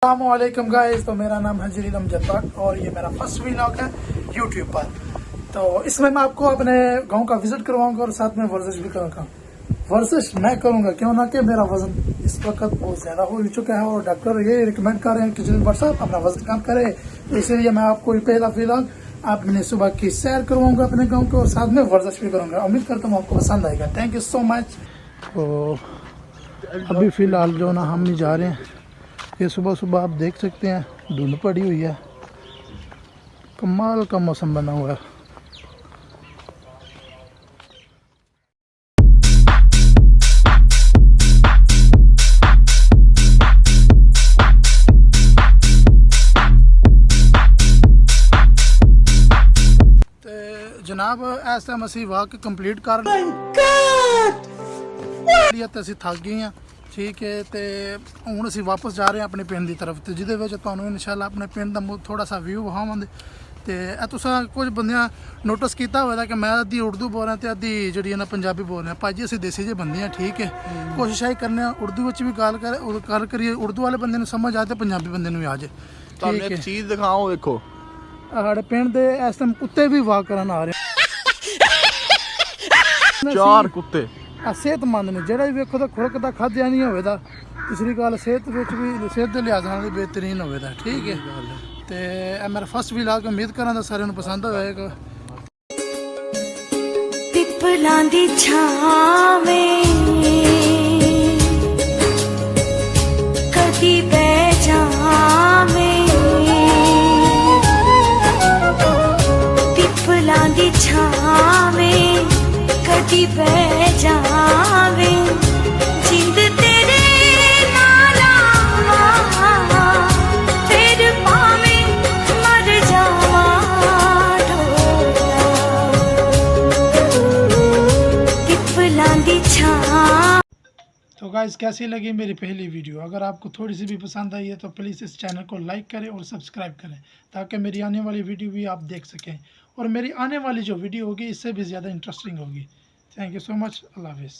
अस्सलामुअलैकुम गाइस। तो मेरा नाम है जलील अमजद भट्ट और ये मेरा फर्स्ट व्लॉग है यूट्यूब पर। तो इसमें मैं आपको अपने गांव का विजिट करवाऊंगा और साथ में वर्जिश भी करूंगा। वर्जिश मैं करूंगा क्यों ना कि मेरा वजन इस वक्त बहुत ज्यादा हो चुका है और डॉक्टर ये रिकमेंड कर रहे हैं कि जलील भट्ट साहब अपना वजन कम करे। इसलिए मैं आपको पहला व्लॉग आपने सुबह की सैर करवाऊंगा अपने गाँव को और साथ में वर्जिश भी करूंगा। उम्मीद करता हूँ आपको पसंद आएगा। Thank you so much. तो अभी फिलहाल जो ना हम जा रहे हैं, ये सुबह सुबह आप देख सकते हैं धुंध पड़ी हुई है, कमाल का मौसम बना हुआ है। तो जनाब ऐसा मसीह वाक कंप्लीट कर लिया तो असीं थक गए हैं। ठीक है, तो हूँ असीं वापस जा रहे हैं अपने पिंड की तरफ, तो जिदे विच तुहानूं इंशाअल्लाह अपने पिंड का थोड़ा सा व्यू विखावांगे। तो तुसां कुछ बंदियां नोटिस किया होगा कि मैं अद्धी उर्दू बोल रहा तो अद्धी जी ना पंजाबी बोल रहा। भाजी असीं देसी जे बंदे हैं, ठीक है। कोशिश यही करने उर्दू विच भी गल करिए, उर्दू वाले बंदे नूं समझ आए तो पंजाबी बंदे नूं भी आ जाए। ठीक है, चीज़ दिखाओ। देखो साढ़े पिंड दे इस टाइम कुत्ते भी वाक करन आ रहे हैं। 4 कुत्ते सेहतमंद ने, जेड़ा भी वेखो तो खुरकदा खाद्या नहीं होवेदा। तीसरी गल सेहत विच भी सेहत के लिहाज नाल बेहतरीन होवेदा। ठीक है, तो मेरा फर्स्ट व्लॉग उम्मीद करा तो सारे पसंद होएगा। पिपलां दी छावें कदी बह जावें, पिपलां दी छावें कदी बह जावें, जिंद तेरे नाल आवां फिर भावें मर जावां ढोला, पिपलां दी छां। तो गाइस कैसी लगी मेरी पहली वीडियो? अगर आपको थोड़ी सी भी पसंद आई है तो प्लीज़ इस चैनल को लाइक करें और सब्सक्राइब करें ताकि मेरी आने वाली वीडियो भी आप देख सकें और मेरी आने वाली जो वीडियो होगी इससे भी ज़्यादा इंटरेस्टिंग होगी। Thank you so much. अल्लाह हाफिज़।